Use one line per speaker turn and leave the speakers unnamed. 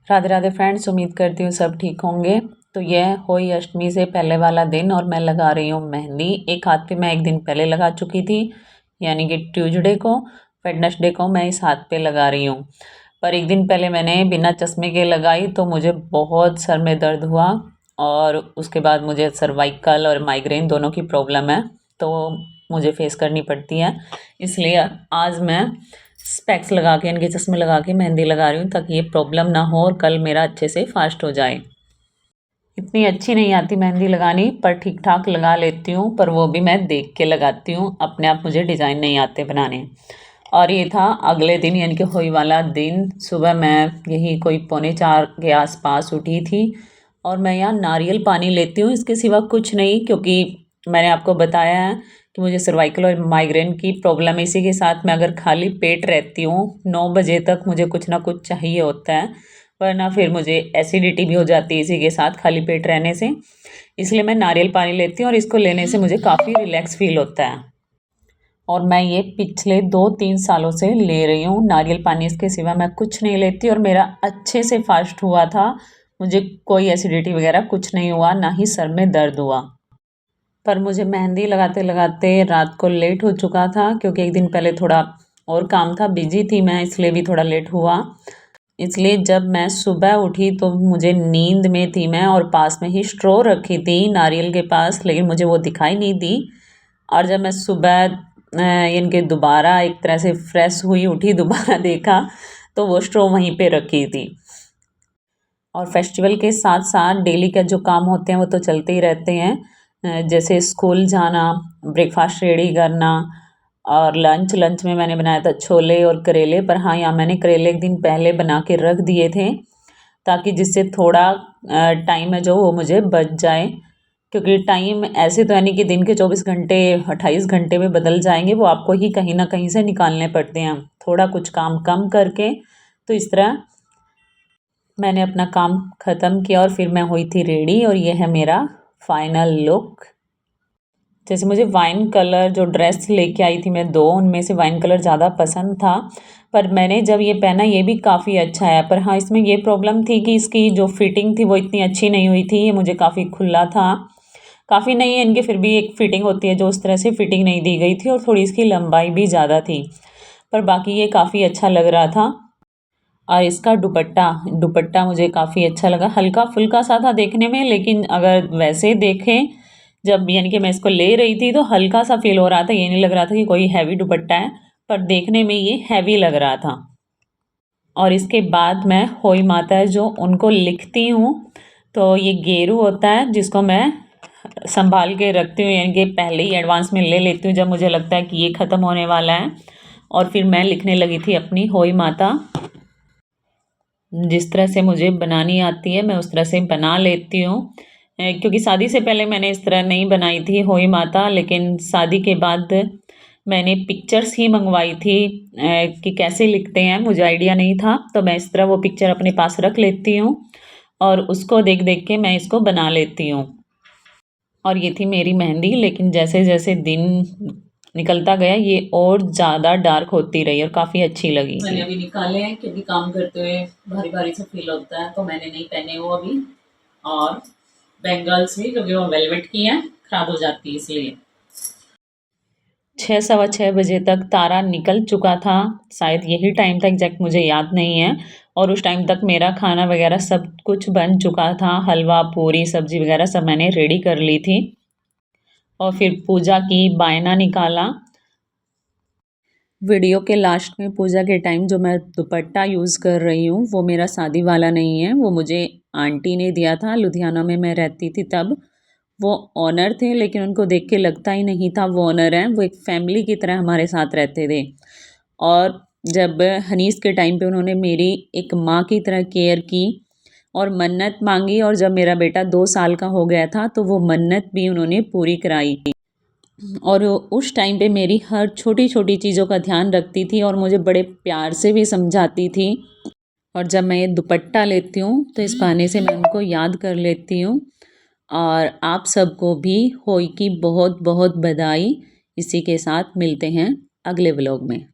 Radhe Radhe friends, उम्मीद करती हूँ सब ठीक होंगे। तो यह होली अष्टमी से पहले वाला दिन और मैं लगा रही हूँ मेहंदी। एक हाथ पे मैं एक दिन पहले लगा चुकी थी, यानी कि ट्यूसडे को। वेडनेसडे को मैं इस हाथ पे लगा रही हूँ। पर एक दिन पहले मैंने बिना चश्मे के लगाई तो मुझे बहुत सर में दर्द हुआ और उसके बाद मुझे सर्वाइकल और माइग्रेन दोनों की प्रॉब्लम है, तो मुझे फेस करनी पड़ती है। इसलिए आज मैं स्पेक्स लगा के, इनके चश्मे लगा के मेहंदी लगा रही हूँ ताकि ये प्रॉब्लम ना हो और कल मेरा अच्छे से फास्ट हो जाए। इतनी अच्छी नहीं आती मेहंदी लगानी, पर ठीक ठाक लगा लेती हूँ, पर वो भी मैं देख के लगाती हूँ, अपने आप मुझे डिज़ाइन नहीं आते बनाने। और ये था अगले दिन, यानी कि होली वाला दिन। सुबह मैं यही कोई 3:45 के आसपास उठी थी और मैं यहाँ नारियल पानी लेती हूँ, इसके सिवा कुछ नहीं, क्योंकि मैंने आपको बताया है कि मुझे सर्वाइकल और माइग्रेन की प्रॉब्लम है। इसी के साथ मैं अगर खाली पेट रहती हूँ 9 बजे तक मुझे कुछ ना कुछ चाहिए होता है, वरना फिर मुझे एसिडिटी भी हो जाती है इसी के साथ खाली पेट रहने से। इसलिए मैं नारियल पानी लेती हूँ और इसको लेने से मुझे काफ़ी रिलैक्स फील होता है। और मैं ये पिछले 2-3 सालों से ले रही हूँ नारियल पानी, इसके सिवा मैं कुछ नहीं लेती और मेरा अच्छे से फास्ट हुआ था। मुझे कोई एसिडिटी वगैरह कुछ नहीं हुआ, ना ही सर में दर्द हुआ। पर मुझे मेहंदी लगाते लगाते रात को लेट हो चुका था, क्योंकि एक दिन पहले थोड़ा और काम था, बिजी थी मैं, इसलिए भी थोड़ा लेट हुआ। इसलिए जब मैं सुबह उठी तो मुझे नींद में थी मैं, और पास में ही स्ट्रॉ रखी थी नारियल के पास, लेकिन मुझे वो दिखाई नहीं दी। और जब मैं सुबह इनके दोबारा एक तरह से फ्रेश हुई, उठी, दोबारा देखा तो वो स्ट्रॉ वहीं पे रखी थी। और फेस्टिवल के साथ साथ डेली के जो काम होते हैं वो तो चलते ही रहते हैं, जैसे स्कूल जाना, ब्रेकफास्ट रेडी करना, और लंच में मैंने बनाया था छोले और करेले। पर हाँ, यहाँ मैंने करेले एक दिन पहले बना के रख दिए थे, ताकि जिससे थोड़ा टाइम है जो वो मुझे बच जाए। क्योंकि टाइम ऐसे तो है नहीं कि दिन के 24 घंटे 28 घंटे में बदल जाएंगे, वो आपको ही कहीं ना कहीं से निकालने पड़ते हैं, थोड़ा कुछ काम कम करके। तो इस तरह मैंने अपना काम ख़त्म किया और फिर मैं हुई थी रेडी, और ये है मेरा फाइनल लुक। जैसे मुझे वाइन कलर जो ड्रेस लेके आई थी मैं 2, उनमें से वाइन कलर ज़्यादा पसंद था, पर मैंने जब ये पहना ये भी काफ़ी अच्छा है। पर हाँ, इसमें ये प्रॉब्लम थी कि इसकी जो फिटिंग थी वो इतनी अच्छी नहीं हुई थी, ये मुझे काफ़ी खुला था। काफ़ी नहीं है इनके, फिर भी एक फ़िटिंग होती है जो उस तरह से फ़िटिंग नहीं दी गई थी, और थोड़ी इसकी लंबाई भी ज़्यादा थी। पर बाकी ये काफ़ी अच्छा लग रहा था। और इसका दुपट्टा दुपट्टा मुझे काफ़ी अच्छा लगा, हल्का फुल्का सा था देखने में, लेकिन अगर वैसे देखें, जब यानी कि मैं इसको ले रही थी तो हल्का सा फील हो रहा था, ये नहीं लग रहा था कि कोई हैवी दुपट्टा है, पर देखने में ये हैवी लग रहा था। और इसके बाद मैं होई माता है जो उनको लिखती हूँ, तो ये गेरू होता है जिसको मैं संभाल के रखती हूँ, यानी कि पहले ही एडवांस में ले लेती हूँ जब मुझे लगता है कि ये ख़त्म होने वाला है। और फिर मैं लिखने लगी थी अपनी होई माता। जिस तरह से मुझे बनानी आती है मैं उस तरह से बना लेती हूँ, क्योंकि शादी से पहले मैंने इस तरह नहीं बनाई थी होई माता, लेकिन शादी के बाद मैंने पिक्चर्स ही मंगवाई थी कि कैसे लिखते हैं, मुझे आइडिया नहीं था, तो मैं इस तरह वो पिक्चर अपने पास रख लेती हूँ और उसको देख देख के मैं इसको बना लेती हूँ। और ये थी मेरी मेहंदी, लेकिन जैसे जैसे दिन निकलता गया ये और ज़्यादा डार्क होती रही और काफ़ी अच्छी लगी। मैंने अभी निकाले हैं क्योंकि काम करते हुए भारी भारी सा फील होता है, तो मैंने नहीं पहने वो अभी। और बेंगल्स भी, क्योंकि वो वेलवेट की हैं, खराब हो जाती है इसलिए। 6-6:15 बजे तक तारा निकल चुका था, शायद यही टाइम था एग्जैक्ट, मुझे याद नहीं है। और उस टाइम तक मेरा खाना वगैरह सब कुछ बन चुका था, हलवा पूरी सब्जी वगैरह सब मैंने रेडी कर ली थी। और फिर पूजा की बायना निकाला। वीडियो के लास्ट में पूजा के टाइम जो मैं दुपट्टा यूज़ कर रही हूँ वो मेरा शादी वाला नहीं है, वो मुझे आंटी ने दिया था, लुधियाना में मैं रहती थी तब। वो ऑनर थे, लेकिन उनको देख के लगता ही नहीं था वो ऑनर हैं, वो एक फैमिली की तरह हमारे साथ रहते थे। और जब हनीस के टाइम पे उन्होंने मेरी एक माँ की तरह केयर की और मन्नत मांगी, और जब मेरा बेटा 2 साल का हो गया था तो वो मन्नत भी उन्होंने पूरी कराई। और उस टाइम पे मेरी हर छोटी छोटी चीज़ों का ध्यान रखती थी और मुझे बड़े प्यार से भी समझाती थी। और जब मैं ये दुपट्टा लेती हूँ तो इस बहाने से मैं उनको याद कर लेती हूँ। और आप सबको भी होली की बहुत बहुत बधाई। इसी के साथ मिलते हैं अगले व्लॉग में।